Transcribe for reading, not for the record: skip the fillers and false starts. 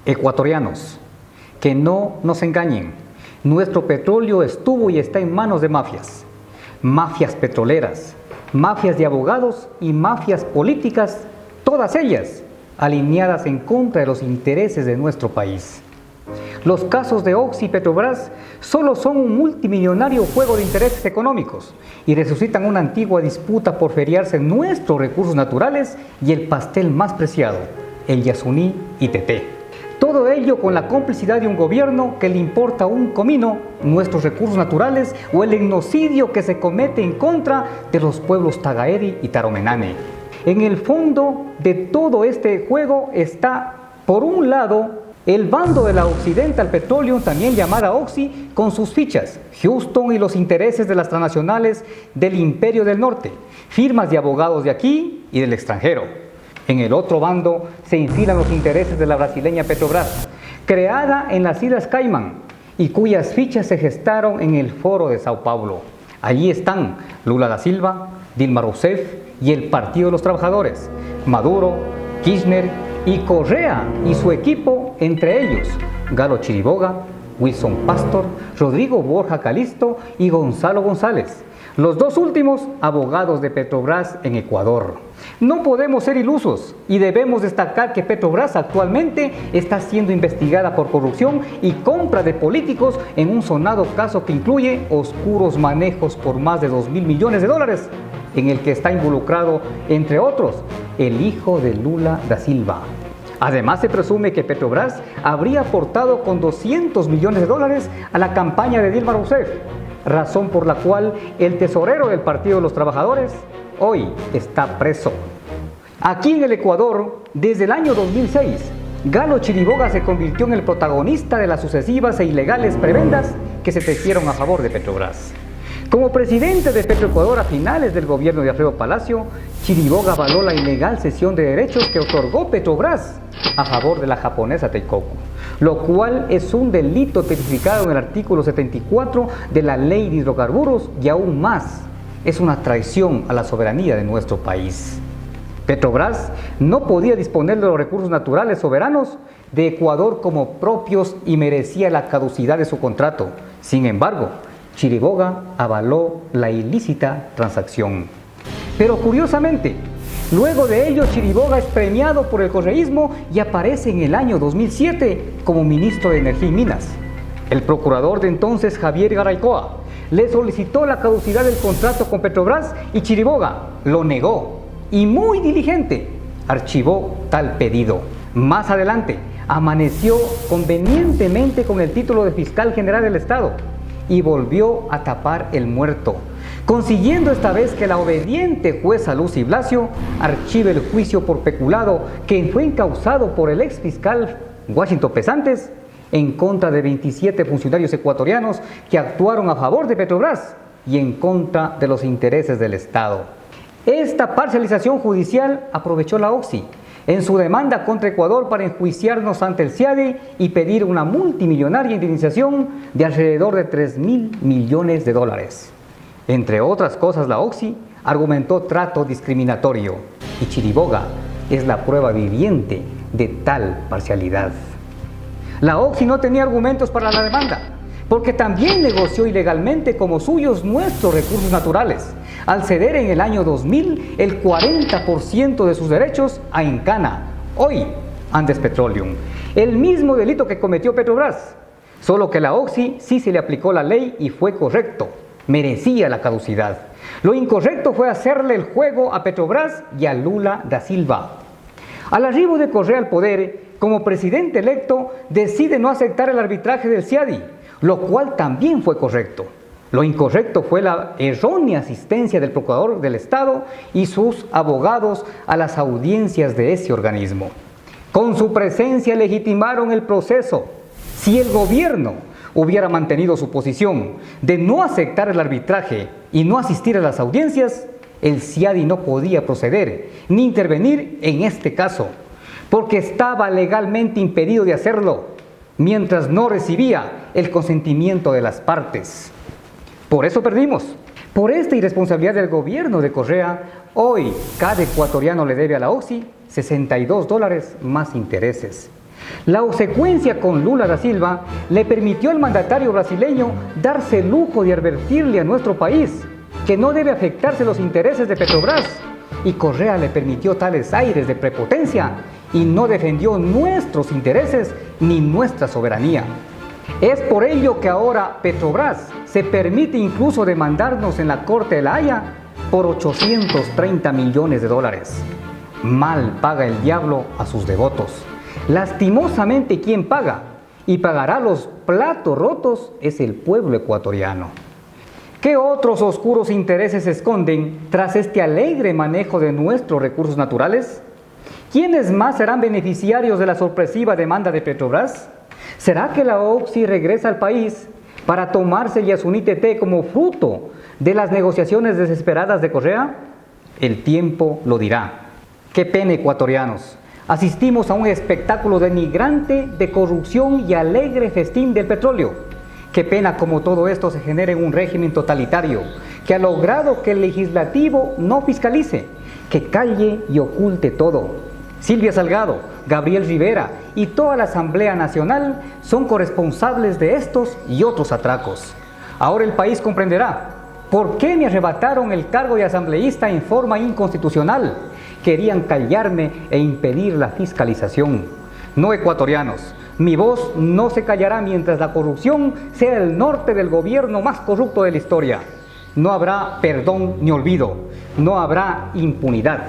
Ecuatorianos, que no nos engañen. Nuestro petróleo estuvo y está en manos de mafias. Mafias petroleras, mafias de abogados y mafias políticas, todas ellas alineadas en contra de los intereses de nuestro país. Los casos de Oxy y Petrobras solo son un multimillonario juego de intereses económicos y resucitan una antigua disputa por feriarse nuestros recursos naturales y el pastel más preciado, el Yasuní y Teté. Todo ello con la complicidad de un gobierno que le importa un comino nuestros recursos naturales o el genocidio que se comete en contra de los pueblos Tagaeri y Taromenane. En el fondo de todo este juego está, por un lado, el bando de la Occidental Petroleum, también llamada Oxy, con sus fichas, Houston y los intereses de las transnacionales del Imperio del Norte, firmas de abogados de aquí y del extranjero. En el otro bando se infilan los intereses de la brasileña Petrobras, creada en las Islas Caimán y cuyas fichas se gestaron en el Foro de Sao Paulo. Allí están Lula da Silva, Dilma Rousseff y el Partido de los Trabajadores, Maduro, Kirchner y Correa y su equipo, entre ellos Galo Chiriboga, Wilson Pastor, Rodrigo Borja Calisto y Gonzalo González. Los dos últimos abogados de Petrobras en Ecuador. No podemos ser ilusos y debemos destacar que Petrobras actualmente está siendo investigada por corrupción y compra de políticos en un sonado caso que incluye oscuros manejos por más de 2.000 millones de dólares, en el que está involucrado, entre otros, el hijo de Lula da Silva. Además, se presume que Petrobras habría aportado con 200 millones de dólares a la campaña de Dilma Rousseff, razón por la cual el tesorero del Partido de los Trabajadores hoy está preso. Aquí en el Ecuador, desde el año 2006, Galo Chiriboga se convirtió en el protagonista de las sucesivas e ilegales prebendas que se tejieron a favor de Petrobras. Como presidente de Petroecuador a finales del gobierno de Alfredo Palacio, Chiriboga avaló la ilegal cesión de derechos que otorgó Petrobras a favor de la japonesa Teikoku, lo cual es un delito tipificado en el artículo 74 de la Ley de Hidrocarburos y aún más, es una traición a la soberanía de nuestro país. Petrobras no podía disponer de los recursos naturales soberanos de Ecuador como propios y merecía la caducidad de su contrato. Sin embargo, Chiriboga avaló la ilícita transacción. Pero curiosamente, luego de ello Chiriboga es premiado por el correísmo y aparece en el año 2007 como ministro de Energía y Minas. El procurador de entonces, Javier Garaycoa, le solicitó la caducidad del contrato con Petrobras y Chiriboga lo negó y muy diligente archivó tal pedido. Más adelante amaneció convenientemente con el título de fiscal general del Estado y volvió a tapar el muerto, consiguiendo esta vez que la obediente jueza Lucy Blasio archive el juicio por peculado que fue encausado por el ex fiscal Washington Pesantes en contra de 27 funcionarios ecuatorianos que actuaron a favor de Petrobras y en contra de los intereses del Estado. Esta parcialización judicial aprovechó la Oxy en su demanda contra Ecuador para enjuiciarnos ante el CIADI y pedir una multimillonaria indemnización de alrededor de 3.000 millones de dólares. Entre otras cosas, la Oxy argumentó trato discriminatorio y Chiriboga es la prueba viviente de tal parcialidad. La Oxy no tenía argumentos para la demanda, porque también negoció ilegalmente como suyos nuestros recursos naturales, al ceder en el año 2000 el 40% de sus derechos a Encana, hoy Andes Petroleum, el mismo delito que cometió Petrobras, solo que la Oxy sí se le aplicó la ley y fue correcto, merecía la caducidad. Lo incorrecto fue hacerle el juego a Petrobras y a Lula da Silva. Al arribo de Correa al poder, como presidente electo, decide no aceptar el arbitraje del CIADI, lo cual también fue correcto. Lo incorrecto fue la errónea asistencia del Procurador del Estado y sus abogados a las audiencias de ese organismo. Con su presencia legitimaron el proceso. Si el gobierno hubiera mantenido su posición de no aceptar el arbitraje y no asistir a las audiencias, el CIADI no podía proceder ni intervenir en este caso, porque estaba legalmente impedido de hacerlo, mientras no recibía el consentimiento de las partes. Por eso perdimos. Por esta irresponsabilidad del gobierno de Correa, hoy cada ecuatoriano le debe a la Oxy $62 más intereses. La obsecuencia con Lula da Silva le permitió al mandatario brasileño darse el lujo de advertirle a nuestro país que no debe afectarse los intereses de Petrobras, y Correa le permitió tales aires de prepotencia y no defendió nuestros intereses ni nuestra soberanía. Es por ello que ahora Petrobras se permite incluso demandarnos en la Corte de La Haya por 830 millones de dólares. Mal paga el diablo a sus devotos. Lastimosamente, quien paga y pagará los platos rotos es el pueblo ecuatoriano. ¿Qué otros oscuros intereses se esconden tras este alegre manejo de nuestros recursos naturales? ¿Quiénes más serán beneficiarios de la sorpresiva demanda de Petrobras? ¿Será que la OXY regresa al país para tomarse el Yasuní T como fruto de las negociaciones desesperadas de Correa? El tiempo lo dirá. ¡Qué pena, ecuatorianos! Asistimos a un espectáculo denigrante de corrupción y alegre festín del petróleo. Qué pena como todo esto se genere en un régimen totalitario que ha logrado que el legislativo no fiscalice, que calle y oculte todo. Silvia Salgado, Gabriel Rivera y toda la Asamblea Nacional son corresponsables de estos y otros atracos. Ahora el país comprenderá por qué me arrebataron el cargo de asambleísta en forma inconstitucional. Querían callarme e impedir la fiscalización. No, ecuatorianos, mi voz no se callará mientras la corrupción sea el norte del gobierno más corrupto de la historia. No habrá perdón ni olvido, no habrá impunidad.